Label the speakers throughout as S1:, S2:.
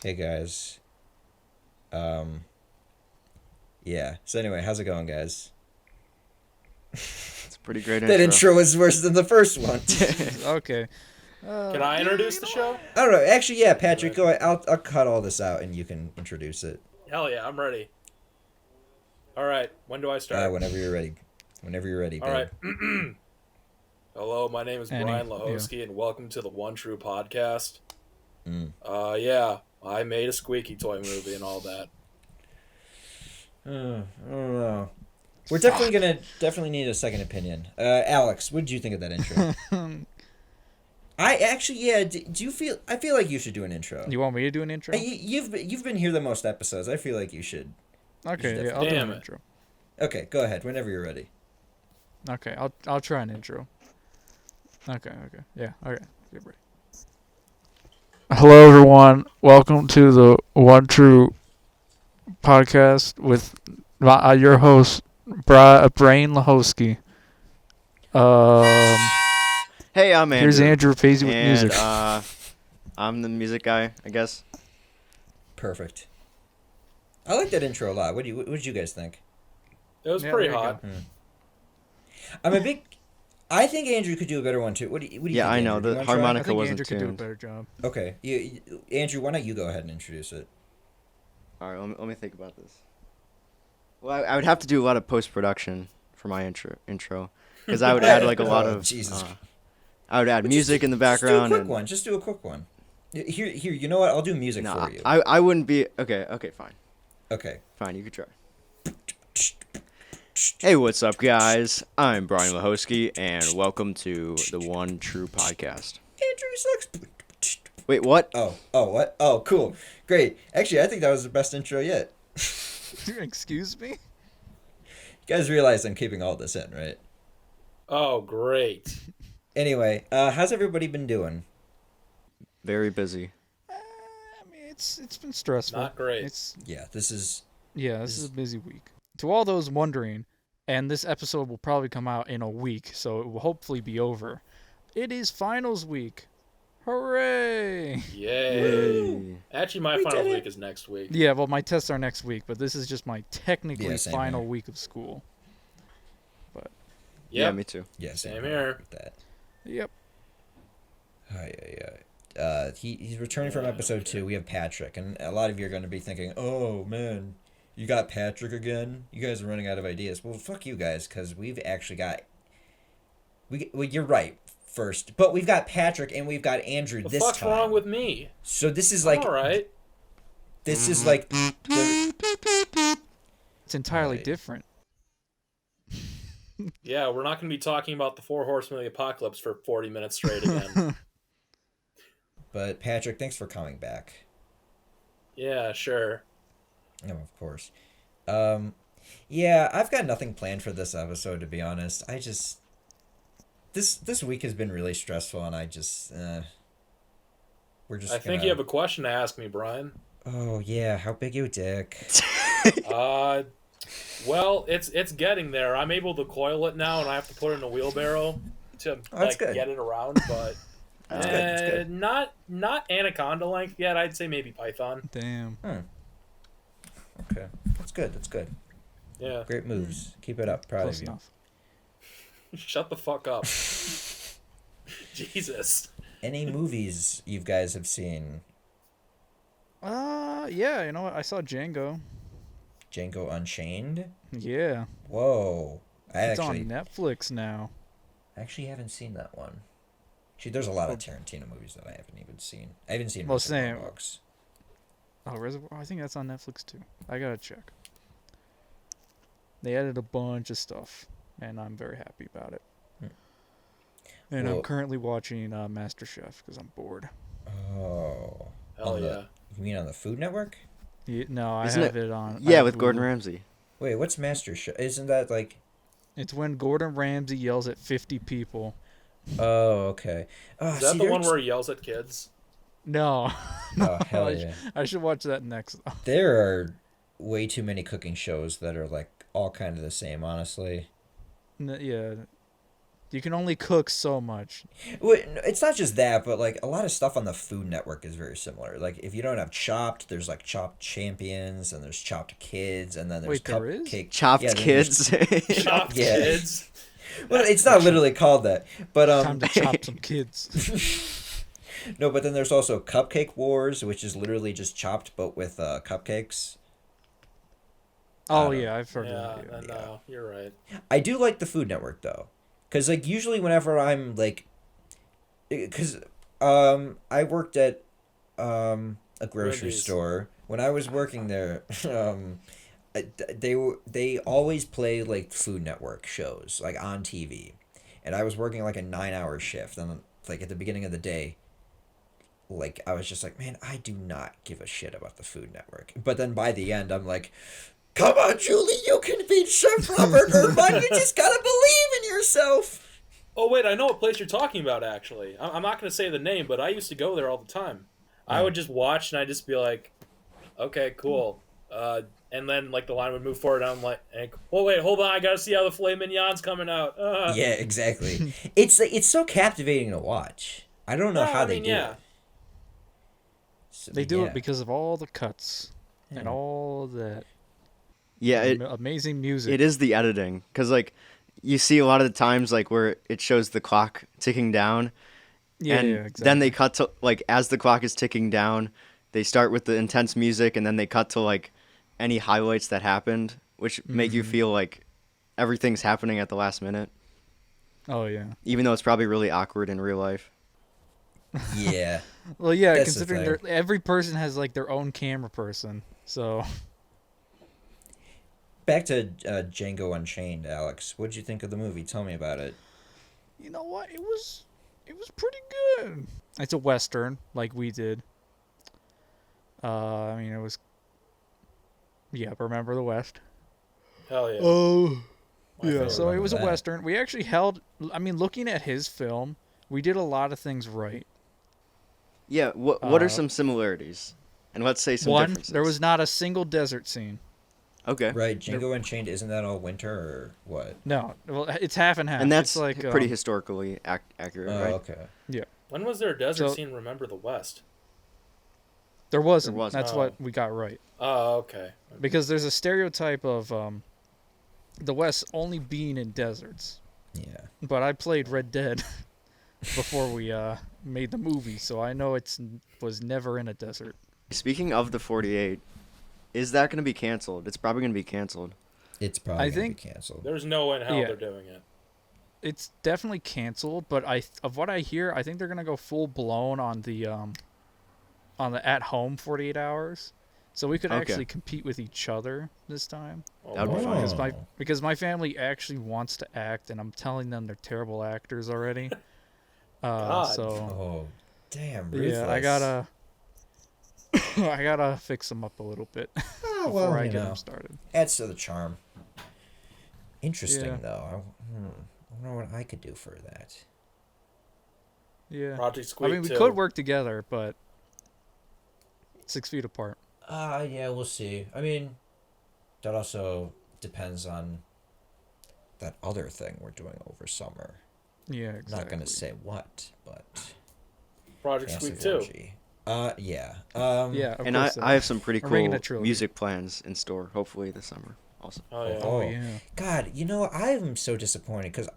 S1: Hey guys. Yeah. So anyway, how's it going, guys?
S2: It's a pretty great
S1: That
S2: intro.
S1: intro was worse than the first one.
S3: Jesus. Okay.
S4: Can I
S3: Yeah,
S4: introduce the show?
S1: I don't know. Actually, yeah,
S4: Or should
S1: Patrick,
S4: I?
S1: go ahead. I'll cut all this out and you can introduce it.
S4: Hell yeah, I'm ready. All right, when do I start?
S1: Whenever you're ready. Whenever you're ready,
S4: All
S1: babe.
S4: right. Hello, my name is Brian
S3: Yeah.
S4: Lahosky, and welcome to the One True Podcast.
S1: Mm.
S4: Yeah, I made a squeaky toy movie and all that.
S1: I don't know. We're definitely need a second opinion. Alex, what did you think of that intro? I actually, yeah. Do you feel? I feel like you should do an intro.
S3: You want me to do an intro?
S1: You've been here the most episodes. I feel like you should.
S3: Okay, yeah, I'll do
S4: Damn
S3: an
S4: it.
S3: intro.
S1: Okay, go ahead. Whenever you're ready.
S3: Okay, I'll try an intro. Okay, yeah, okay, get ready. Hello, everyone. Welcome to the One True Podcast with your host, Brain Lahosky. Um,
S2: Hey, I'm Andrew.
S3: here's Andrew Paisley with
S2: and
S3: music.
S2: I'm the music guy, I guess.
S1: Perfect. I like that intro a lot. What did you guys think?
S4: It was
S3: Yeah,
S4: pretty
S3: there you
S4: hot.
S1: I'm a big. I think Andrew could do a better one too. What do you
S2: Yeah,
S1: think,
S2: I know,
S1: Andrew? Do you
S2: the
S1: wanna try?
S3: I
S2: harmonica
S3: think
S2: wasn't
S3: Andrew could do a
S2: tuned.
S3: better job.
S1: Okay, Andrew, why don't you go ahead and introduce it?
S2: All right, let me think about this. Well, I would have to do a lot of post production for my intro, because I would add like a lot
S1: Oh,
S2: of.
S1: Jesus.
S2: I would add music in the background.
S1: Just do a quick one. Here. You know what? I'll do music
S2: No,
S1: for you.
S2: I wouldn't be. Okay, fine,
S1: Okay.
S2: fine. You could try. Hey, what's up, guys? I'm Brian Lahosky, and welcome to the One True Podcast.
S1: Andrew sucks.
S2: Wait, what?
S1: Oh, what? Oh, cool. Great. Actually, I think that was the best intro yet.
S3: Excuse me?
S1: You guys realize I'm keeping all this in, right?
S4: Oh, great.
S1: Anyway, how's everybody been doing?
S2: Very busy.
S3: I mean, it's been stressful.
S4: Not great.
S1: Yeah, this is
S3: This is a busy week. To all those wondering, and this episode will probably come out in a week, so it will hopefully be over. It is finals week. Hooray!
S4: Yay. Actually, my
S1: We
S4: finals
S1: did it.
S4: week is next week.
S3: Yeah, well, my tests are next week, but this is just my technically
S1: Yeah, same
S3: final
S1: here.
S3: week of school.
S2: Yeah,
S4: Yep.
S2: me too.
S1: yeah,
S4: Same here.
S1: With that.
S3: Yep.
S1: He's returning from episode 2. We have Patrick, and a lot of you are going to be thinking, "Oh man, you got Patrick again? You guys are running out of ideas." Well, fuck you guys, because we've actually got. Well, you're right. First, but we've got Patrick and we've got Andrew
S4: The
S1: this
S4: fuck's
S1: time.
S4: wrong with me?
S1: So this is
S4: I'm
S1: like
S4: all right.
S1: this is like the,
S3: It's entirely
S1: Right.
S3: different.
S4: Yeah, we're not going to be talking about the Four Horsemen of the Apocalypse for 40 minutes straight again.
S1: But Patrick, thanks for coming back.
S4: Yeah, sure.
S1: Oh, of course. Yeah, I've got nothing planned for this episode, to be honest. I just this week has been really stressful, and we're just.
S4: I think you have a question to ask me, Brian.
S1: Oh yeah, how big you dick?
S4: Well, it's getting there. I'm able to coil it now, and I have to put it in a wheelbarrow to
S1: that's good.
S4: get it around. But
S1: That's good.
S4: not anaconda length yet. I'd say maybe python.
S3: Damn.
S1: Okay, that's good.
S4: Yeah.
S1: Great moves. Keep it up. Proud
S3: Close
S1: of you.
S3: enough.
S4: Shut the fuck up. Jesus.
S1: Any movies you guys have seen?
S3: Yeah, you know what? I saw Django.
S1: Django Unchained.
S3: Yeah.
S1: Whoa,
S3: It's on Netflix now.
S1: actually haven't seen that one. Actually, there's a lot of Tarantino movies that I haven't even seen. I haven't seen
S3: Well,
S1: Reservoir
S3: same.
S1: Dogs.
S3: Oh, Reservoir. I think that's on Netflix too. I gotta check. They added a bunch of stuff, and I'm very happy about it. And
S1: Well-
S3: I'm currently watching MasterChef because I'm bored.
S1: Oh.
S4: Hell
S1: On
S4: yeah.
S1: the- You mean on the Food Network?
S3: No, I
S2: Isn't
S3: have it on. I
S2: Yeah,
S3: have
S2: with Gordon
S3: Hulu.
S2: Ramsay.
S1: Wait, what's Master Chef? Isn't that like?
S3: It's when Gordon Ramsay yells at 50 people.
S1: Oh, okay. Oh,
S4: Is that
S1: see,
S4: the one
S1: there's-
S4: where he yells at kids?
S3: No.
S1: Oh hell
S3: I,
S1: yeah!
S3: I should watch that next.
S1: There are way too many cooking shows that are like all kind of the same. Honestly,
S3: Yeah. You can only cook so much.
S1: It's not just that, but like a lot of stuff on the Food Network is very similar. Like if you don't have Chopped, there's like Chopped Champions, and there's Chopped Kids, and then there's
S3: Wait, there is?
S1: Cupcake.
S2: Chopped
S1: Yeah, then there's-
S2: kids.
S4: Chopped
S1: Yeah.
S4: kids.
S1: Well, it's not literally called that, but
S3: Time to chop some kids.
S1: no. But then there's also Cupcake Wars, which is literally just Chopped but with cupcakes.
S3: Oh
S1: don't-
S3: yeah, I've heard
S4: Yeah,
S3: of that.
S4: no, you're right.
S1: I do like the Food Network though, because like usually whenever I'm like, because I worked at a grocery
S4: Wendy's.
S1: store when I was working there. They always play like Food Network shows like on TV, and I was working like a 9-hour shift, and like at the beginning of the day, like I was just like, man, I do not give a shit about the Food Network. But then by the end, I'm like, come on, Julie, you can beat Chef Robert Irvine. You just gotta believe in yourself.
S4: Oh wait, I know what place you're talking about. Actually, I'm not going to say the name, but I used to go there all the time. I would just watch and I'd just be like, okay, cool. And then like the line would move forward, and I'm like, oh wait, hold on, I gotta see how the filet mignon's coming out.
S1: Yeah, exactly. It's so captivating to watch. I don't know
S4: No,
S1: how
S4: I
S1: they
S4: mean,
S1: do
S4: yeah.
S1: it. So,
S3: They do
S1: yeah.
S3: it because of all the cuts and
S1: Yeah.
S3: all that
S2: Yeah,
S3: amazing music.
S2: it is the editing, because like you see a lot of the times like where it shows the clock ticking down,
S3: Yeah,
S2: and
S3: yeah, exactly.
S2: then they cut to like as the clock is ticking down, they start with the intense music, and then they cut to like any highlights that happened, which make you feel like everything's happening at the last minute,
S3: Oh yeah.
S2: even though it's probably really awkward in real life.
S1: Yeah.
S3: Well, yeah,
S1: That's the
S3: considering
S1: thing.
S3: every person has like their own camera person, so
S1: Back to Django Unchained, Alex. What did you think of the movie? Tell me about it.
S3: you know what? It was pretty good. It's a western, like we did. I mean, it was. Yeah, remember the West.
S4: Hell yeah.
S3: Oh.
S4: My
S3: Yeah,
S4: favorite.
S3: so it was a
S1: Remember that.
S3: western. We actually held. I mean, looking at his film, we did a lot of things right.
S2: Yeah, what are
S3: Uh,
S2: some similarities? And let's say some
S3: One,
S2: differences.
S3: there was not a single desert scene.
S2: Okay.
S1: Right, Django Unchained, isn't that all winter or what?
S3: No, well, it's half and half.
S2: And that's
S3: it's like
S2: pretty historically accurate,
S1: Oh,
S2: right?
S1: okay.
S4: When was there a desert
S3: So-
S4: scene? Remember the West?
S3: There wasn't.
S2: There wasn't.
S3: That's
S4: Oh.
S3: what we got right.
S4: Oh, okay.
S3: Because there's a stereotype of the West only being in deserts.
S1: Yeah.
S3: But I played Red Dead before we made the movie, so I know was never in a desert.
S2: Speaking of the 48, is that going to be canceled? It's probably going to be canceled.
S1: It's probably
S3: I
S1: going to
S3: think-
S1: be canceled.
S4: There's no way in hell
S3: Yeah.
S4: they're doing it.
S3: It's definitely canceled, but of what I hear, I think they're gonna go full blown on the at home 48 hours, so we could
S2: Okay.
S3: actually compete with each other this time.
S4: Oh,
S2: That would be
S4: boy.
S2: fun.
S3: Because my family actually wants to act, and I'm telling them they're terrible actors already.
S4: God.
S3: So
S1: Oh, damn, ruthless.
S3: yeah, I gotta fix them up a little bit
S1: Oh,
S3: before
S1: well,
S3: I
S1: you
S3: get
S1: know,
S3: them started.
S1: adds to the charm. Interesting,
S3: Yeah.
S1: though. I wonder what I could do for that.
S3: Yeah,
S4: Project
S3: I
S4: Squeak
S3: mean we
S4: 2.
S3: could work together, but 6 feet apart.
S1: Yeah, we'll see. I mean, that also depends on that other thing we're doing over summer.
S3: Yeah,
S1: I'm
S3: exactly.
S1: not gonna say what, but
S4: Project Squeak
S1: massive
S4: 2.
S1: orgy. Yeah.
S3: Yeah, of
S2: And
S3: course
S2: I have some pretty
S3: We're making
S2: cool
S3: a trilogy.
S2: music plans in store, hopefully this summer also.
S4: Oh yeah.
S3: Oh
S1: Oh.
S3: yeah.
S1: God, I'm so disappointed because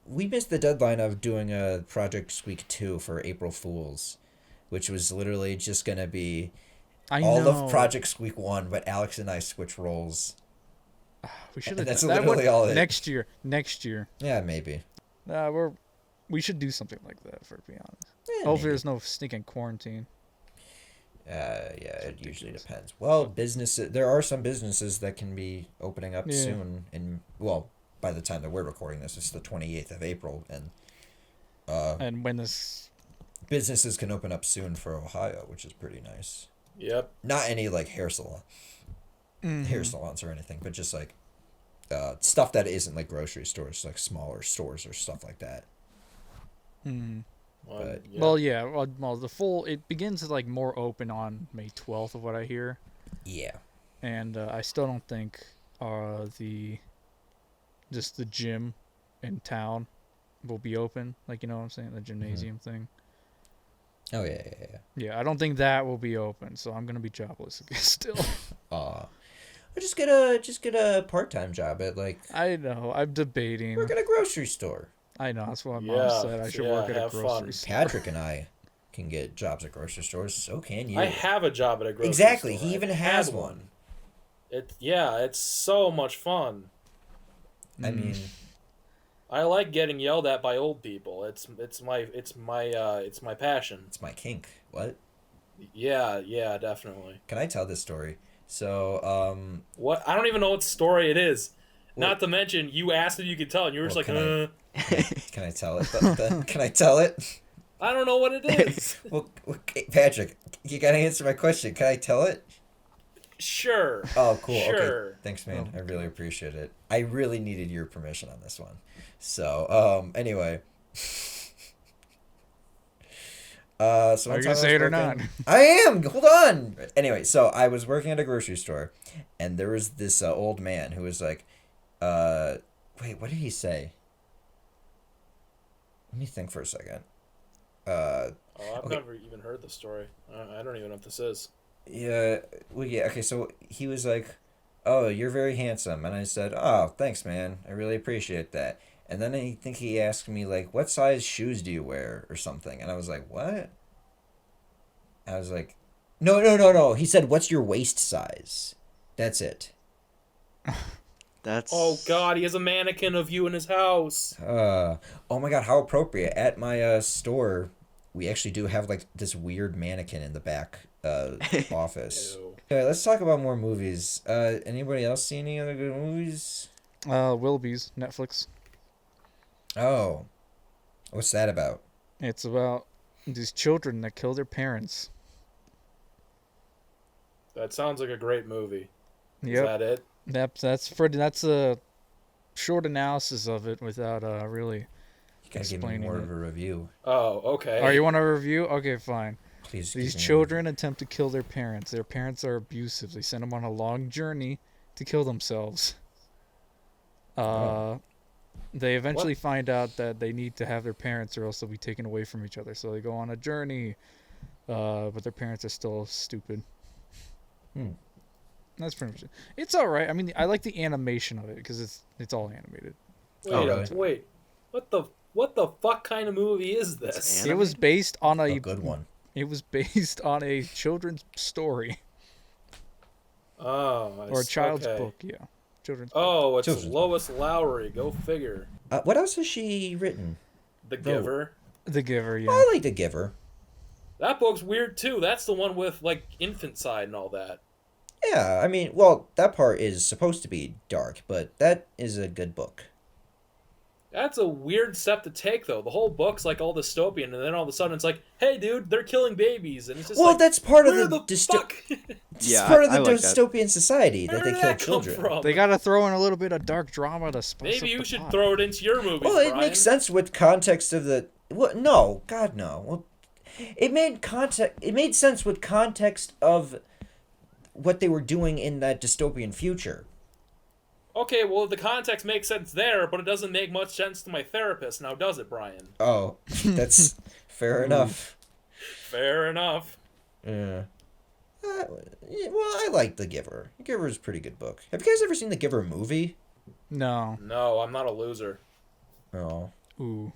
S1: we missed the deadline of doing a Project Squeak 2 for April Fools, which was literally just gonna be
S3: I
S1: all
S3: know.
S1: of Project Squeak 1, but Alex and I switch roles.
S3: We should have.
S1: That's
S3: that
S1: literally all it-
S3: Next year. Next year.
S1: Yeah, maybe.
S3: We should do something like that. For to be honest.
S1: Yeah,
S3: Hopefully,
S1: maybe.
S3: there's no stinking quarantine.
S1: Yeah, it usually
S3: ridiculous.
S1: depends. Well, businesses. There are some businesses that can be opening up
S3: Yeah.
S1: soon. By the time that we're recording this, it's the 28th of April, and
S3: And when this,
S1: businesses can open up soon for Ohio, which is pretty nice.
S4: Yep.
S1: Not any like hair salons or anything, but just like stuff that isn't like grocery stores, like smaller stores or stuff like that.
S3: Mhm.
S1: But-
S4: yeah.
S3: Well, yeah. Well, the full it begins like more open on May 12th, of what I hear,
S1: Yeah.
S3: and I still don't think the gym in town will be open. Like, you know what I'm saying? The gymnasium thing.
S1: Oh yeah.
S3: Yeah, I don't think that will be open, so I'm gonna be jobless still.
S1: Aw. Or just get a part-time job at like
S3: I know. I'm debating.
S1: work at a grocery store.
S3: I know. That's what my mom
S4: Yeah,
S3: said. I should
S4: yeah,
S3: work at a
S4: have
S3: grocery
S4: fun.
S3: store.
S1: Patrick and I can get jobs at grocery stores. So can you.
S4: I have a job at a grocery
S1: Exactly.
S4: store.
S1: He even
S4: I've
S1: has
S4: had
S1: one.
S4: It's so much fun.
S1: I mean,
S4: I like getting yelled at by old people. It's my passion.
S1: it's my kink. What?
S4: Yeah, definitely.
S1: Can I tell this story? So,
S4: What? I don't even know what story it is.
S1: Well-
S4: Not to mention, you asked if you could tell, and you were just
S1: Well,
S4: like,
S1: can I tell it? Can I tell it?
S4: I don't know what it is.
S1: Well, Patrick, you gotta answer my question. Can I tell it?
S4: Sure.
S1: Oh, cool.
S4: Sure.
S1: Okay. Thanks, man.
S3: Oh,
S1: I really appreciate it. I really needed your permission on this one. So, anyway. So
S3: Are
S1: one
S3: you
S1: time I
S3: gonna
S1: was
S3: say it or
S1: working-
S3: not?
S1: I am. Hold on. Anyway, so I was working at a grocery store, and there was this old man who was like, wait, what did he say? Let me think for a second.
S4: Oh, I've
S1: Okay.
S4: never even heard the story. I don't even know what this is.
S1: Yeah, well, yeah, okay, so he was like, "Oh, you're very handsome," and I said, "Oh, thanks, man. I really appreciate that." And then I think he asked me like, "What size shoes do you wear?" or something, and I was like, "What?" I was like, "No." He said, "What's your waist size?" That's it.
S2: That's.
S4: Oh God, he has a mannequin of you in his house.
S1: Oh my God, how appropriate! At my store, we actually do have like this weird mannequin in the back office.
S4: Ew.
S1: Okay, let's talk about more movies. Anybody else see any other good movies?
S3: Wilby's Netflix.
S1: Oh, what's that about?
S3: It's about these children that kill their parents.
S4: That sounds like a great movie. Is
S3: Yep.
S4: that it?
S3: That's a short analysis of it without really
S1: You gotta give me
S3: explaining
S1: more
S3: it.
S1: of a review,
S4: Oh, okay.
S3: Oh, you want a review? Okay, fine.
S1: please.
S3: These
S1: give me a
S3: children attempt to kill their parents. Their parents are abusive. They send them on a long journey to kill themselves.
S1: Oh.
S3: They eventually find out that they need to have their parents or else they'll be taken away from each other. So they go on a journey, but their parents are still stupid.
S1: Hmm.
S3: That's pretty much it. It's all right. I mean, I like the animation of it because it's all animated.
S4: Wait,
S1: Oh, really?
S4: wait. What the fuck kind of movie is this?
S2: It's
S3: It was based on
S1: a good one.
S3: It was based on a children's story
S4: Oh,
S3: or a child's
S4: okay.
S3: book. Yeah, children's.
S4: Oh, it's
S1: Children's
S4: Lois Lowry. Go figure.
S1: What else has she written?
S4: The
S1: No.
S4: Giver.
S3: book. The Giver. Yeah.
S1: I like The Giver.
S4: That book's weird too. That's the one with like infanticide and all that.
S1: Yeah, I mean, well, that part is supposed to be dark, but that is a good book.
S4: That's a weird step to take, though. The whole book's like all dystopian, and then all of a sudden it's like, "Hey, dude, they're killing babies," and it's just
S1: Well,
S4: like,
S1: that's part of
S4: where
S1: the
S4: the fuck?
S1: It's
S2: Yeah,
S1: part of
S2: I
S1: the
S2: like that.
S1: dystopian society
S4: Where
S1: that they
S4: did
S1: kill
S4: that come
S1: children.
S4: from?
S3: They gotta throw in a little bit of dark drama to spice
S4: Maybe
S3: up
S4: you
S3: the
S4: should
S3: pot.
S4: throw it into your movies.
S1: Well, it
S4: Brian.
S1: makes sense with context of the. What? No, God, no. Well, it made context. It made sense with context of what they were doing in that dystopian future.
S4: Okay, well, the context makes sense there, but it doesn't make much sense to my therapist. Now, does it, Brian?
S1: Oh, that's fair enough.
S4: Fair enough.
S1: Yeah. Yeah, well, I like The Giver. The Giver is a pretty good book. Have you guys ever seen The Giver movie?
S3: No.
S4: No, I'm not a loser.
S1: Oh.
S3: Ooh.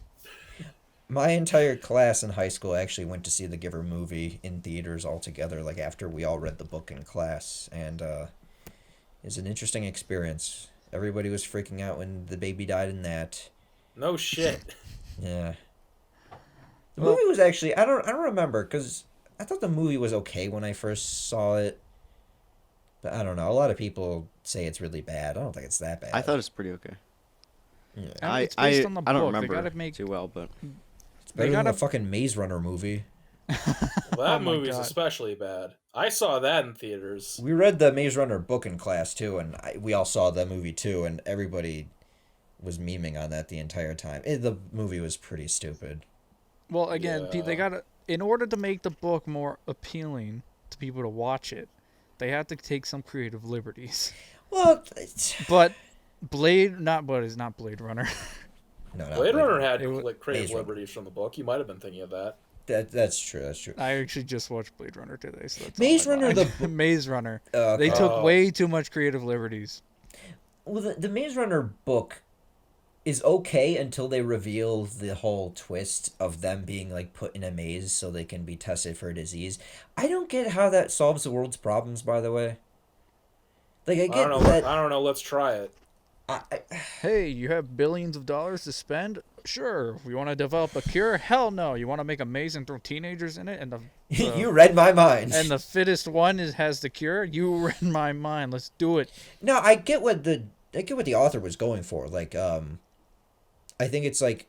S1: My entire class in high school actually went to see the Giver movie in theaters all together, like after we all read the book in class, and it's an interesting experience. Everybody was freaking out when the baby died in that.
S4: No shit.
S1: Yeah. The
S3: Well-
S1: movie was actually I don't remember because I thought the movie was okay when I first saw it, but I don't know. A lot of people say it's really bad. I don't think it's that bad.
S2: I thought it was pretty okay.
S3: I mean,
S2: I
S3: it's based on the
S2: I don't
S3: book. They
S2: remember
S3: gotta make.
S2: too well, but
S1: it's better
S3: they
S1: than the
S3: gotta-
S1: fucking Maze Runner movie.
S4: Well, that
S3: Oh my
S4: movie's
S3: God.
S4: especially bad. I saw that in theaters.
S1: We read the Maze Runner book in class too, and we all saw the movie too, and everybody was memeing on that the entire time. The movie was pretty stupid.
S3: Well, again,
S4: Yeah.
S3: they gotta. In order to make the book more appealing to people to watch it, they have to take some creative liberties.
S1: Well,
S3: But Blade, not Blade, is not Blade Runner.
S1: No, not
S4: Blade Runner had
S3: It wa-
S4: like creative
S1: Maze Runner.
S4: liberties from the book. You might have been thinking of that.
S1: That's true. That's true.
S3: I actually just watched Blade Runner today, so that's
S1: Maze
S3: on my
S1: Runner,
S3: mind.
S1: the
S3: Maze Runner.
S1: Okay.
S3: They took
S4: Oh.
S3: way too much creative liberties.
S1: Well, the Maze Runner book is okay until they reveal the whole twist of them being like put in a maze so they can be tested for a disease. I don't get how that solves the world's problems. By the way, like I
S4: I
S1: get
S4: don't know.
S1: that.
S4: I don't know. Let's try it.
S1: I,
S3: Hey, you have billions of dollars to spend? Sure. You want to develop a cure? Hell no. You want to make a maze and throw teenagers in it, and
S1: you read my mind.
S3: the fittest one has the cure? You read my mind. Let's do it.
S1: No, I get what the author was going for. Like, I think it's like,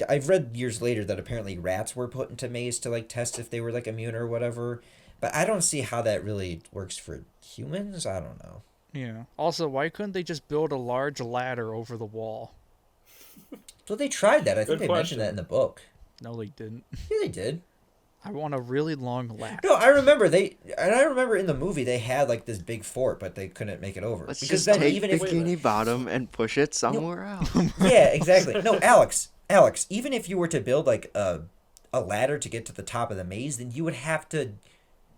S1: I've read years later that apparently rats were put into maze to like test if they were like immune or whatever. But I don't see how that really works for humans. I don't know.
S3: Yeah. Also, why couldn't they just build a large ladder over the wall?
S1: So they tried that. I think
S4: Good
S1: they mentioned that in the book.
S3: No, they didn't.
S1: Yeah, they did.
S3: I want a really long ladder.
S1: No, I remember I remember in the movie they had like this big fort, but they couldn't make it over.
S2: Let's
S1: Because
S2: just
S1: then
S2: take
S1: even if
S2: Bikini Bottom and push it somewhere else.
S1: yeah, exactly. No, Alex, even if you were to build like a ladder to get to the top of the maze, then you would have to,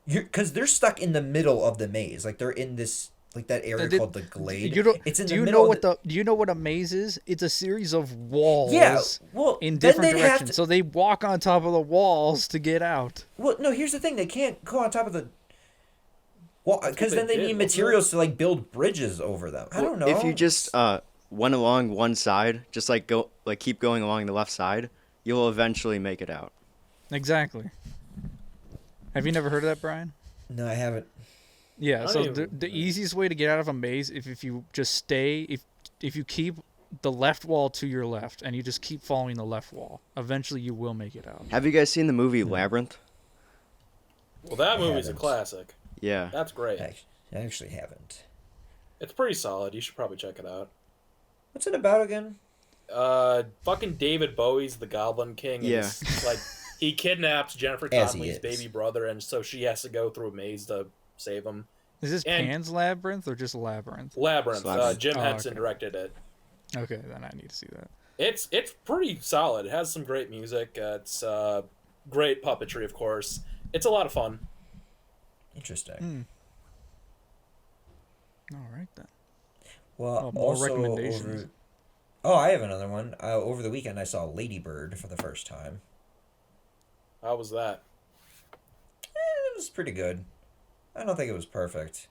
S1: because they're stuck in the middle of the maze. Like they're in this like that area
S3: Did-
S1: called the Glade.
S3: You don't,
S1: It's in
S3: do
S1: the
S3: you
S1: middle.
S3: know what do you know what a maze is? It's a series of walls.
S1: Yeah, well,
S3: in
S1: then
S3: different
S1: they'd have
S3: directions.
S1: to-
S3: So they walk on top of the walls to get out.
S1: Well, no. Here's the thing: they can't go on top of the. Well, because
S4: they
S1: then they
S4: did,
S1: need
S4: wasn't
S1: materials to like build bridges over them. I don't know.
S2: If you just went along one side, just like keep going along the left side, you'll eventually make it out.
S3: Exactly. Have you never heard of that, Brian?
S1: No, I haven't.
S3: Yeah,
S4: I
S3: so
S4: don't
S3: the
S4: even-
S3: easiest way to get out of a maze if you just stay if you keep the left wall to your left and you just keep following the left wall, eventually you will make it out.
S2: Have you guys seen the movie Labyrinth?
S4: Well, that
S1: I
S4: movie's a
S1: haven't.
S4: classic.
S2: Yeah.
S4: That's great.
S1: I actually haven't.
S4: It's pretty solid. You should probably check it out.
S1: What's it about again?
S4: Fucking David Bowie's the Goblin King. And
S2: Yeah.
S4: it's, like he kidnaps Jennifer
S1: As he
S4: Connelly's
S1: is.
S4: baby brother, and so she has to go through a maze to save him.
S3: Is this
S4: And-
S3: Pan's Labyrinth or just Labyrinth?
S4: Labyrinth.
S2: Labyrinth.
S4: Jim
S3: Oh,
S4: Henson
S3: okay.
S4: directed it.
S3: Okay, then I need to see that.
S4: It's pretty solid. It has some great music. It's great puppetry, of course. It's a lot of fun.
S1: Interesting.
S3: All right then.
S1: Well,
S3: more
S1: also
S3: recommendations.
S1: Oh, I have another one. Over the weekend, I saw Lady Bird for the first time.
S4: How was that?
S1: It was pretty good. I don't think it was perfect,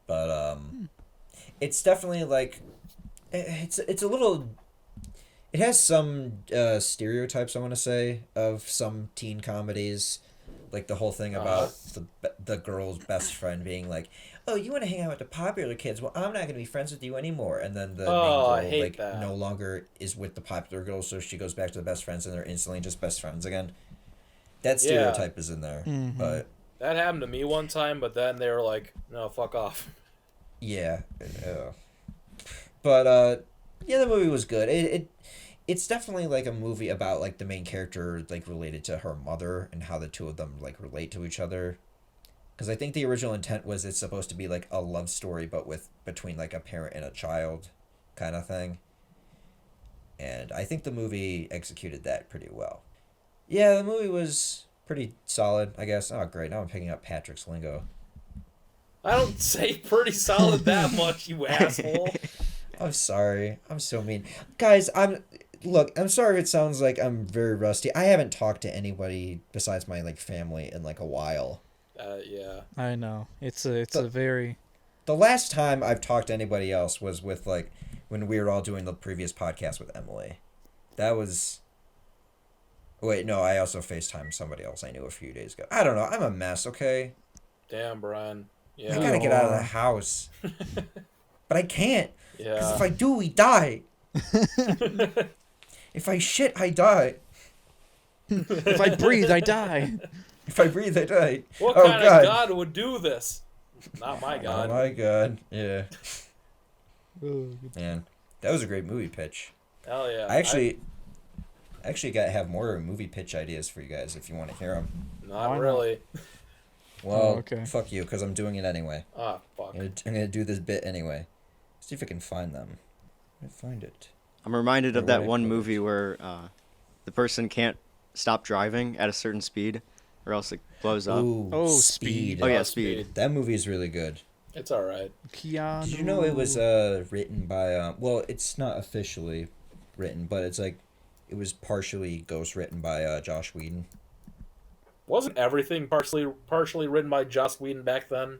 S1: but it's definitely like it's a little. It has some stereotypes, I want to say, of some teen comedies, like the whole thing about the girl's best friend being like, "Oh, you want to hang out with the popular kids? Well, I'm not going to be friends with you anymore." And then the
S4: Oh, I
S1: main girl
S4: hate
S1: like
S4: that.
S1: no longer is with the popular girl, so she goes back to the best friends, and they're instantly just best friends again. That
S4: Yeah.
S1: stereotype is in there, but
S4: That happened to me one time, but then they were like, "No, fuck off."
S1: yeah, but yeah, the movie was good. It's definitely like a movie about like the main character like related to her mother and how the two of them like relate to each other. Because I think the original intent was it's supposed to be like a love story, but between like a parent and a child, kind of thing. And I think the movie executed that pretty well. Yeah, the movie was pretty solid, I guess. Oh, great! Now I'm picking up Patrick's lingo.
S4: I don't say pretty solid that much, you asshole.
S1: I'm sorry. I'm so mean. Guys, I'm sorry if it sounds like I'm very rusty. I haven't talked to anybody besides my like family in like a while.
S4: Yeah.
S3: I know. It's a very
S1: The last time I've talked to anybody else was with like when we were all doing the previous podcast with Emily. That was Wait, no, I also FaceTimed somebody else I knew a few days ago. I don't know. I'm a mess, okay?
S4: Damn, Brian.
S1: I
S4: Yeah.
S1: gotta get out of the house. But I can't. Because
S4: Yeah.
S1: if I do, we die. If I shit, I die.
S3: if I breathe, I die.
S1: If I breathe, I die.
S4: What
S1: Oh,
S4: kind
S1: God.
S4: of god would do this? Not my
S1: Oh
S4: god.
S1: my god. Yeah.
S3: Oh,
S1: Man. That was a great movie pitch.
S4: Hell yeah.
S1: I actually got to have more movie pitch ideas for you guys if you want to hear them.
S4: Not
S3: Why not?
S4: really.
S1: Well,
S3: okay.
S1: fuck you, because I'm doing it anyway.
S4: Ah, fuck.
S1: I'm gonna do this bit anyway. See if I can find them. Let me find it.
S2: I'm reminded of
S1: Or
S2: that
S1: what-
S2: one
S1: what
S2: movie where the person can't stop driving at a certain speed, or else it blows up.
S1: Ooh,
S3: Oh,
S1: Speed.
S3: Speed.
S2: Oh yeah, Speed.
S1: That movie is really good.
S4: It's all right.
S3: Keanu.
S1: Did you know it was written by well, it's not officially written, but it's like it was partially ghost written by Josh Whedon.
S4: Wasn't everything partially written by Joss Whedon back then?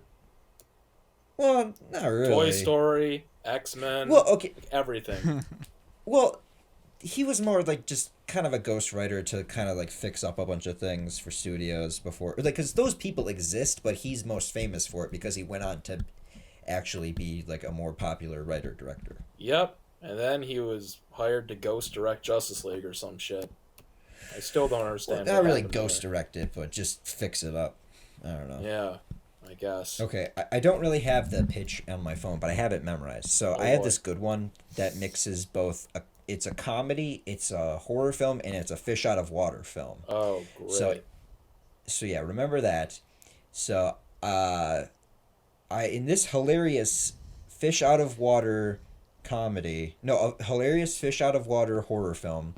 S1: Well, not really.
S4: Toy Story, X-Men,
S1: Well, okay.
S4: everything.
S1: Well, he was more like just kind of a ghostwriter to kind of like fix up a bunch of things for studios before, like, because those people exist, but he's most famous for it because he went on to actually be like a more popular writer director.
S4: Yep. And then he was hired to ghost direct Justice League or some shit. I still don't
S1: Well,
S4: understand.
S1: not
S4: what
S1: really
S4: happened
S1: ghost
S4: there.
S1: direct it, but just fix it up. I don't know.
S4: Yeah, I guess.
S1: Okay, I don't really have the pitch on my phone, but I have it memorized. So
S4: Oh,
S1: I have
S4: boy.
S1: this good one that mixes both. It's a comedy, it's a horror film, and it's a fish out of water film.
S4: Oh, great.
S1: So yeah, remember that. So in this hilarious fish out of water comedy, no, a hilarious fish out of water horror film,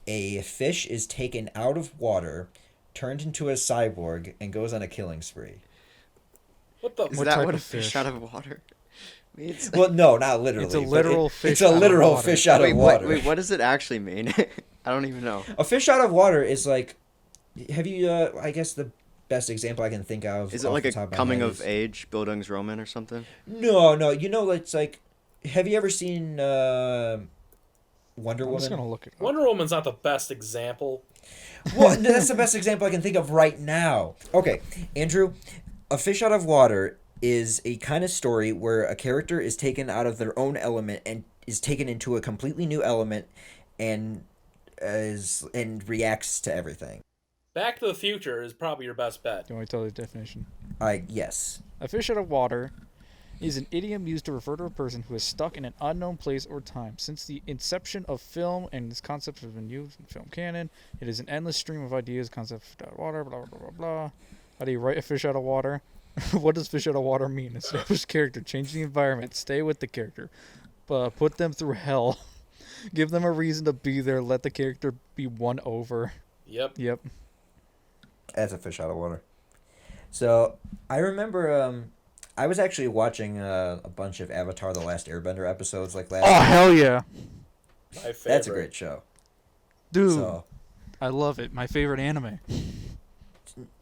S1: a fish is taken out of water, turned into a cyborg, and goes on a killing spree.
S4: What the?
S2: Is
S3: What
S2: that
S3: type
S2: what a
S3: of
S2: fish
S3: fish?
S2: out of water means?
S1: Well, no, not literally.
S3: It's a
S1: but
S3: literal fish
S1: It's a
S3: out of
S1: literal
S3: water.
S1: fish out
S2: wait,
S1: of water.
S2: Wait, what does it actually mean? I don't even know.
S1: A fish out of water is like, have you? I guess the best example I can think of.
S2: Is it
S1: off
S2: like
S1: the
S2: a
S1: top of my
S2: coming
S1: head
S2: of
S1: is-
S2: age Bildungsroman or something?
S1: No, you know, it's like, have you ever seen Wonder
S3: I'm just
S1: Woman?
S3: gonna look it up.
S4: Wonder Woman's not the best example.
S1: Well, no, that's the best example I can think of right now. Okay, Andrew, a fish out of water is a kind of story where a character is taken out of their own element and is taken into a completely new element, and reacts to everything.
S4: Back to the Future is probably your best bet.
S3: Do you want me to tell you the definition?
S1: Yes.
S3: A fish out of water is an idiom used to refer to a person who is stuck in an unknown place or time. Since the inception of film, and this concept has been used in film canon, it is an endless stream of ideas, concepts out of water, blah, blah, blah, blah. How do you write a fish out of water? What does fish out of water mean? Establish character, change the environment, stay with the character, put them through hell, give them a reason to be there, let the character be won over.
S4: Yep.
S3: Yep.
S1: That's a fish out of water. So I remember I was actually watching a bunch of Avatar: The Last Airbender episodes like last.
S3: Oh, hell yeah.
S4: My favorite.
S1: That's a great show.
S3: Dude,
S1: So
S3: I love it. My favorite anime.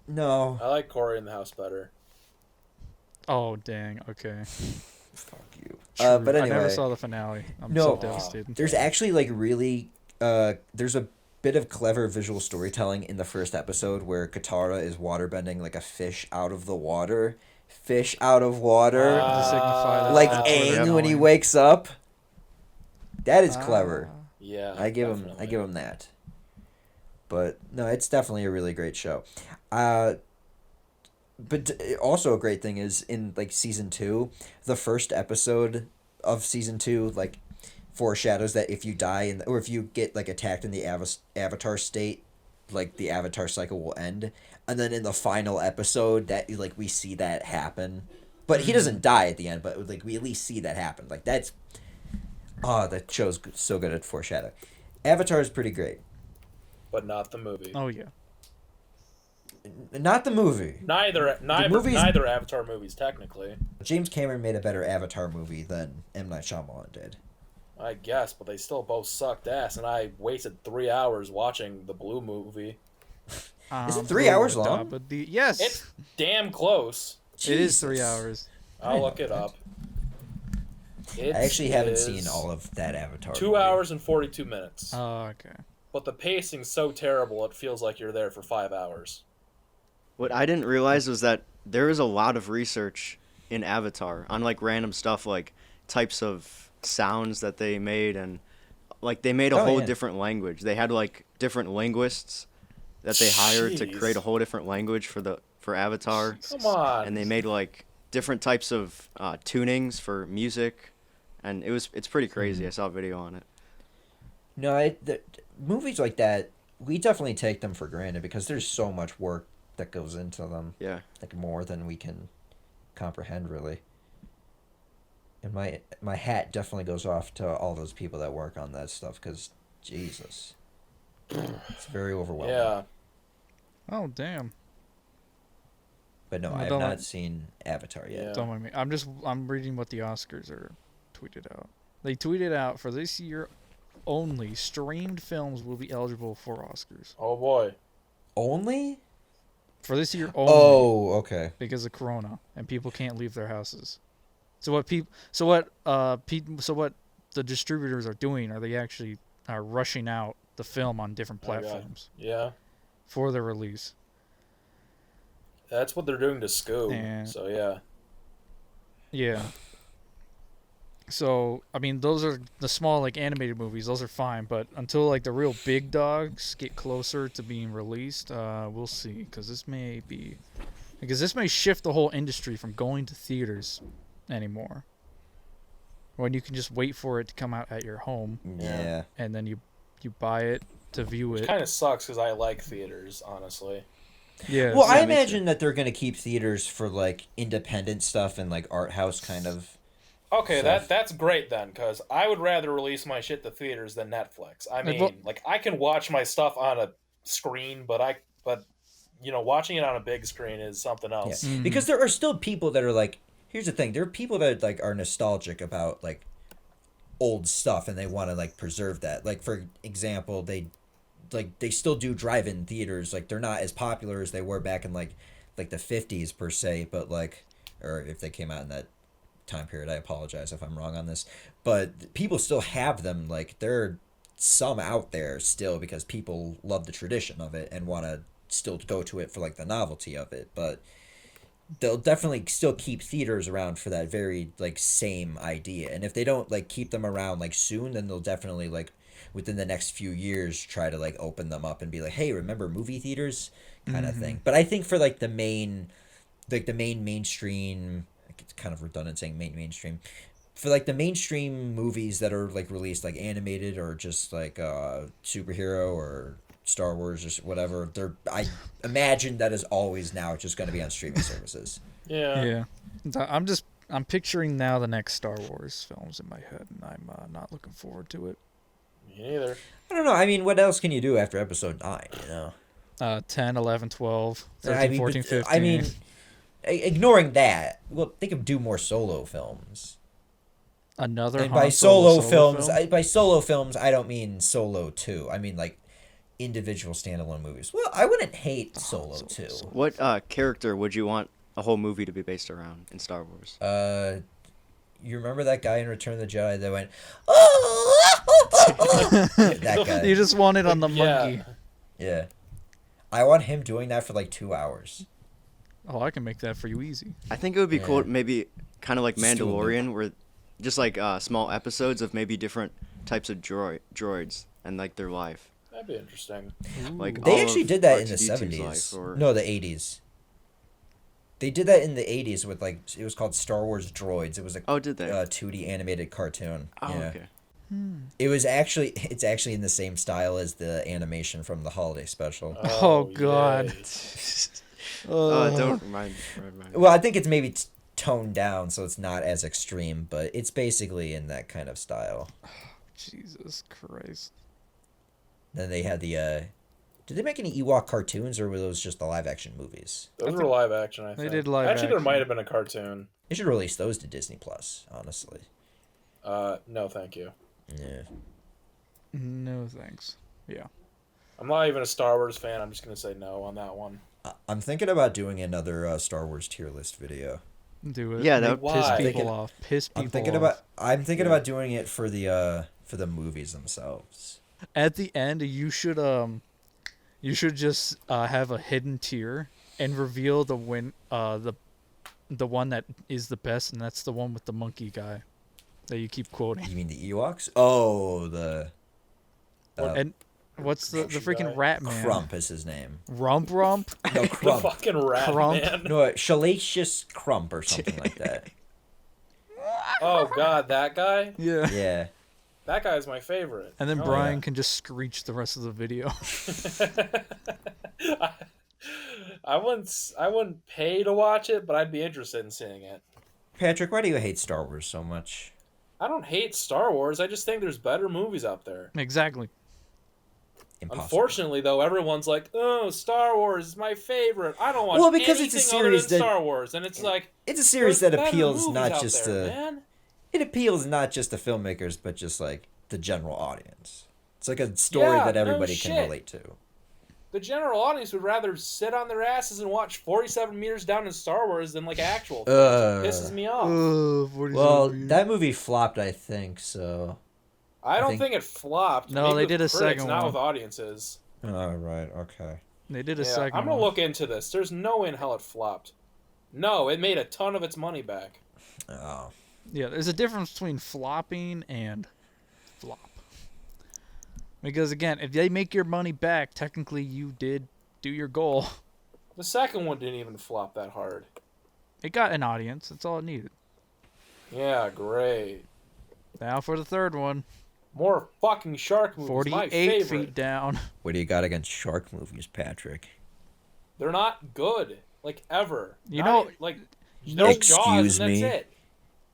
S1: no,
S4: I like Cory in the House better.
S3: Oh, dang. Okay.
S1: fuck you.
S3: True.
S1: But anyway,
S3: I never saw the finale. I'm
S1: No.
S3: so devastated.
S1: there's actually like really there's a bit of clever visual storytelling in the first episode where Katara is waterbending like a fish out of the water. Fish out of water.
S3: To signify that
S1: Like
S3: that's where they're
S1: Aang when he
S3: going.
S1: wakes up. That is clever.
S4: Yeah.
S1: I give
S4: definitely.
S1: him that. But no, it's definitely a really great show. But also a great thing is in like season 2, the first episode of season 2 like foreshadows that if you die or if you get like attacked in the avatar state, like the avatar cycle will end. And then in the final episode that like we see that happen. But he doesn't die at the end, but like we at least see that happen. Like that's that show's so good at foreshadowing. Avatar is pretty great.
S4: But not the movie.
S3: Oh, yeah.
S1: Not the movie.
S4: Neither
S1: movies-
S4: Avatar movies technically.
S1: James Cameron made a better Avatar movie than M. Night Shyamalan did.
S4: I guess, but they still both sucked ass, and I wasted 3 hours watching the Blue movie.
S1: Is it 3 hours
S3: Blue
S1: long?
S3: But yes,
S4: It's damn close.
S3: it is 3
S1: Jesus.
S3: hours.
S4: I'll look it up.
S1: I actually haven't
S4: is
S1: seen all of that Avatar
S4: 2
S1: movie.
S4: hours and 42 minutes.
S3: Oh, okay.
S4: But the pacing's so terrible, it feels like you're there for 5 hours.
S2: What I didn't realize was that there is a lot of research in Avatar on like random stuff, like types of sounds that they made, and like they made a
S1: Oh,
S2: whole
S1: yeah.
S2: different language. They had like different linguists that they hired to
S4: Jeez.
S2: create a whole different language for Avatar,
S4: Come on.
S2: and they made like different types of tunings for music, and it's pretty crazy. I saw a video on it.
S1: No, movies like that, we definitely take them for granted because there's so much work that goes into them.
S2: Yeah.
S1: Like more than we can comprehend, really. And my hat definitely goes off to all those people that work on that stuff, because Jesus, it's very overwhelming.
S4: Yeah.
S3: Oh damn!
S1: But no,
S3: Well,
S1: I have
S3: don't
S1: not
S3: let-
S1: seen Avatar yet.
S4: Yeah.
S3: Don't mind me. I'm reading what the Oscars are tweeted out. They tweeted out for this year only streamed films will be eligible for Oscars.
S4: Oh boy.
S1: Only?
S3: For this year only.
S1: Oh, okay.
S3: Because of Corona and people can't leave their houses. So what the distributors are doing are they actually are rushing out the film on different
S4: Oh, God.
S3: platforms
S4: Yeah.
S3: for their release.
S4: That's what they're doing to Scoob.
S3: And-
S4: So yeah.
S3: Yeah. So I mean, those are the small like animated movies. Those are fine, but until like the real big dogs get closer to being released, we'll see. Because this may shift the whole industry from going to theaters anymore. When you can just wait for it to come out at your home,
S1: Yeah.
S3: and then you buy it to view
S4: Which
S3: it.
S4: kind of sucks because I like theaters, honestly.
S3: Yeah.
S1: Well, I
S3: yeah, me too.
S1: imagine that they're gonna keep theaters for like independent stuff and like art house kind of.
S4: Okay,
S1: Stuff.
S4: that's great then, because I would rather release my shit to theaters than Netflix. I mean,
S3: well-
S4: like I can watch my stuff on a screen, but watching it on a big screen is something
S1: Yeah.
S4: else.
S3: Mhm.
S1: Because there are still people that are like, here's the thing, there are people that like are nostalgic about like old stuff and they want to like preserve that. Like for example, they still do drive-in theaters. Like they're not as popular as they were back in like the 50s per se, but like, or if they came out in that time period, I apologize if I'm wrong on this, but people still have them. Like there are some out there still because people love the tradition of it and want to still go to it for like the novelty of it, but they'll definitely still keep theaters around for that very like same idea. And if they don't like keep them around like soon, then they'll definitely like within the next few years try to like open them up and be like, hey, remember movie theaters kind of thing. But I think for like the main mainstream, it's kind of redundant saying mainstream, for like the mainstream movies that are like released like animated or just like superhero or Star Wars or whatever, I imagine that is always now just going to be on streaming services.
S4: Yeah.
S3: Yeah. I'm picturing now the next Star Wars films in my head, and I'm not looking forward to it.
S4: Me neither.
S1: I don't know. I mean, what else can you do after episode 9, you know?
S3: 10, 11, 12, 13,
S1: I mean,
S3: 14,
S1: but,
S3: 15.
S1: I mean, ignoring that, well, they could do more solo films.
S3: Another
S1: And
S3: Han
S1: by
S3: Solo
S1: films,
S3: film?
S1: by solo films, I don't mean Solo 2. I mean like individual standalone movies. Well, I wouldn't hate Solo 2.
S2: What character would you want a whole movie to be based around in Star Wars?
S1: You remember that guy in Return of the Jedi that went, oh, that guy.
S3: You just want it on the
S4: Yeah.
S3: monkey.
S1: Yeah. I want him doing that for like 2 hours.
S3: Oh, I can make that for you easy.
S2: I think it would be
S1: Yeah.
S2: cool, maybe kind of like
S1: Just do a loop.
S2: Mandalorian, where just like small episodes of maybe different types of droids and like their life.
S4: That'd be interesting.
S2: Like
S1: They
S2: all
S1: actually
S2: of
S1: did that in the
S2: R2-D2's
S1: 70s.
S2: life, or-
S1: No, the 80s. They did that in the 80s with like, it was called Star Wars Droids. It was a
S2: Oh, did they?
S1: 2D animated cartoon.
S2: Oh,
S1: yeah.
S2: okay.
S1: It's actually in the same style as the animation from the holiday special.
S3: Oh, God.
S4: yay.
S2: Don't remind me.
S1: Well, I think it's maybe toned down so it's not as extreme, but it's basically in that kind of style.
S3: Jesus Christ.
S1: Then they had the did they make any Ewok cartoons or were those just the live action movies?
S4: Those were live action, I think.
S3: did live
S4: Actually, there
S3: action.
S4: might have been a cartoon.
S1: They should release those to Disney Plus, honestly.
S4: No, thank you.
S1: Yeah.
S3: No thanks. Yeah.
S4: I'm not even a Star Wars fan. I'm just gonna say no on that one.
S1: I'm thinking about doing another Star Wars tier list video.
S3: Do it.
S2: Yeah, that
S3: Make-
S2: would
S3: piss
S4: Why?
S3: people
S1: Thinking-
S3: off. Piss people
S1: I'm thinking
S3: off.
S1: about doing it for the movies themselves.
S3: At the end, you should just have a hidden tier and reveal the one that is the best, and that's the one with the monkey guy that you keep quoting.
S1: You mean the Ewoks? Oh, the
S3: And what's the freaking
S4: guy.
S3: rat man?
S1: Crump is his name.
S3: Rump Rump?
S1: No,
S4: The
S1: Crump.
S4: fucking rat
S3: Crump.
S4: man.
S1: No, Salacious Crump or something like that.
S4: Oh God, that guy.
S3: Yeah.
S1: Yeah.
S4: That guy's my favorite.
S3: And then
S4: Oh,
S3: Brian
S1: yeah.
S3: can just screech the rest of the video.
S4: I wouldn't pay to watch it, but I'd be interested in seeing it.
S1: Patrick, why do you hate Star Wars so much?
S4: I don't hate Star Wars. I just think there's better movies out there.
S3: Exactly.
S1: Impossible.
S4: Unfortunately, though, everyone's like, "Oh, Star Wars is my favorite. I don't watch
S1: Well, because
S4: anything
S1: it's a
S4: other
S1: series
S4: than
S1: that-
S4: Star Wars." And it's like,
S1: It's a series
S4: there's
S1: that
S4: better
S1: appeals
S4: movies
S1: not
S4: out
S1: just
S4: there,
S1: to
S4: man.
S1: it appeals not just to filmmakers, but just like the general audience. It's like a story
S4: Yeah,
S1: that
S4: no
S1: everybody can
S4: shit.
S1: relate to.
S4: The general audience would rather sit on their asses and watch 47 meters down in Star Wars than like actual things. It pisses me off.
S1: Well, that movie flopped, I think. So.
S4: I don't
S1: think-
S4: think it flopped.
S3: No,
S4: Maybe
S3: they
S4: with
S3: did a
S4: critics,
S3: second
S4: not
S3: one.
S4: with audiences.
S1: Oh right. Okay.
S3: They did a
S4: Yeah,
S3: second
S4: I'm gonna
S3: one.
S4: look into this. There's no way in hell it flopped. No, it made a ton of its money back.
S1: Oh.
S3: Yeah, there's a difference between flopping and flop. Because again, if they make your money back, technically you did do your goal.
S4: The second one didn't even flop that hard.
S3: It got an audience. That's all it needed.
S4: Yeah, great.
S3: Now for the third one.
S4: More fucking shark movies. My
S3: 48
S4: favorite.
S3: feet down.
S1: What do you got against shark movies, Patrick?
S4: They're not good, like ever.
S3: You
S4: Not
S3: know,
S4: even- like
S3: no-
S4: no
S1: Excuse
S4: Jaws, and
S1: me?
S4: that's it.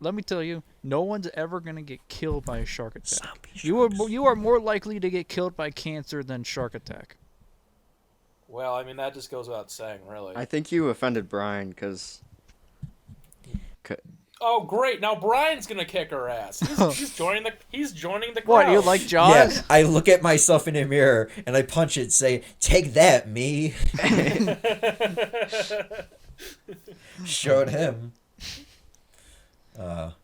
S3: Let me tell you, no one's ever gonna get killed by a shark attack.
S1: Zombie
S3: You are more likely to get killed by cancer than shark attack.
S4: Well, I mean that just goes without saying, really.
S2: I think you offended Brian because
S4: Oh, great! Now Brian's gonna kick her ass. He's joining the. He's joining the crowd.
S3: What, you like Jaws?
S1: Yeah, I look at myself in a mirror and I punch it, say, "Take that, me." Showed him. Well,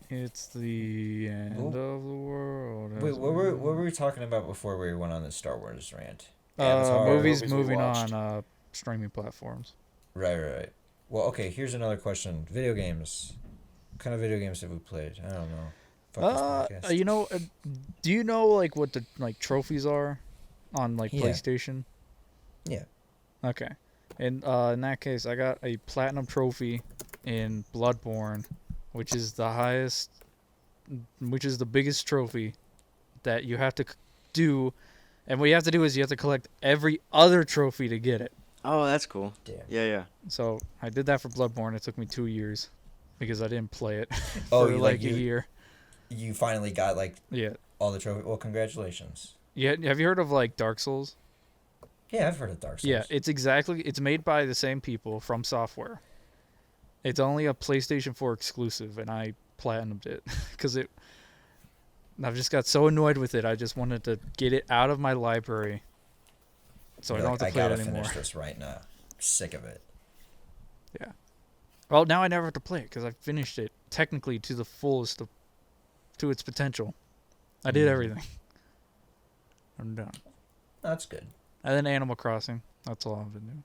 S3: It's the end
S1: Well,
S3: of the world.
S1: wait, what were we talking about before we went on the Star Wars rant?
S3: Movies
S4: movies we
S3: moving
S4: watched.
S3: on streaming platforms.
S1: Right. Well, okay, here's another question. Video games. What kind of video games have we played? I don't know. Fuck this podcast.
S3: You know, do you know like what the like trophies are on like
S1: Yeah.
S3: PlayStation?
S1: Yeah.
S3: Okay. In that case, I got a platinum trophy in Bloodborne, which is the highest, which is the biggest trophy that you have to do, and what you have to do is you have to collect every other trophy to get it.
S2: oh, that's cool.
S1: Damn.
S2: Yeah.
S3: So I did that for Bloodborne. It took me 2 years because I didn't play it
S1: Oh,
S3: for
S1: you,
S3: like
S1: like,
S3: a
S1: you-
S3: year.
S1: You finally got like
S3: Yeah.
S1: all the trophy. Well, congratulations.
S3: Yeah. Have you heard of like Dark Souls?
S1: Yeah, I've heard of Dark Souls.
S3: Yeah, it's made by the same people from Software. It's only a PlayStation 4 exclusive, and I platinumed it because I've just got so annoyed with it. I just wanted to get it out of my library, so I
S1: You're
S3: don't
S1: like,
S3: have to play
S1: I
S3: it
S1: gotta
S3: anymore.
S1: finish this right now. I'm sick of it.
S3: Well, now I never have to play it because I finished it technically to the fullest to its potential. I did everything. I'm done.
S1: That's good.
S3: And then Animal Crossing. That's all I've been doing.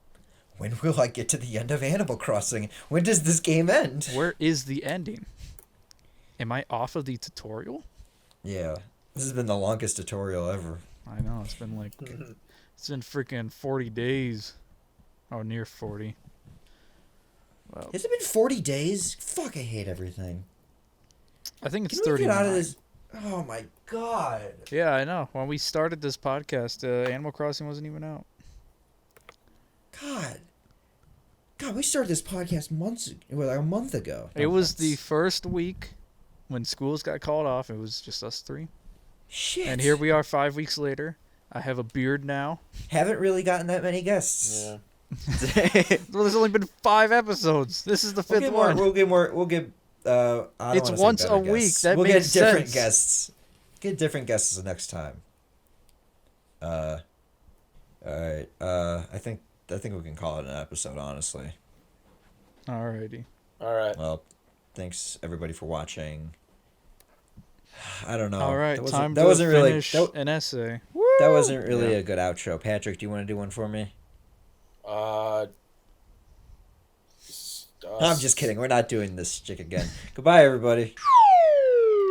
S1: When will I get to the end of Animal Crossing? When does this game end?
S3: Where is the ending? Am I off of the tutorial?
S1: Yeah. This has been the longest tutorial ever.
S3: I know, it's been like it's been freaking 40 days. Oh, near 40. Well,
S1: Has it been 40 days? Fuck, I hate everything.
S3: I think it's
S1: Can we
S3: 39.
S1: get out of this? Oh my god.
S3: Yeah, I know. When we started this podcast, Animal Crossing wasn't even out.
S1: God. God, we started this podcast like a month ago.
S3: It was the first week when schools got called off. It was just us three.
S1: Shit.
S3: And here we are 5 weeks later. I have a beard now.
S1: Haven't really gotten that many guests.
S4: Yeah.
S3: Well, there's only been 5 episodes. This is the
S1: We'll
S3: 5th
S1: get more.
S3: one.
S1: We'll get more. We'll get. I don't
S3: It's
S1: wanna say
S3: once
S1: better
S3: a week.
S1: guests.
S3: That
S1: we'll
S3: makes
S1: get different
S3: sense.
S1: guests. Get different guests the next time. All right. I think we can call it an episode. Honestly.
S3: Alrighty.
S4: All right.
S1: Well, thanks everybody for watching. I don't know.
S3: All right,
S1: That wasn't-
S3: time
S1: that
S3: to
S1: wasn't really
S3: finish an essay.
S1: that wasn't really
S2: Yeah.
S1: a good outro. Patrick, do you want to do one for me?
S4: I'm
S1: I'm just kidding. We're not doing this shit again. Goodbye, everybody.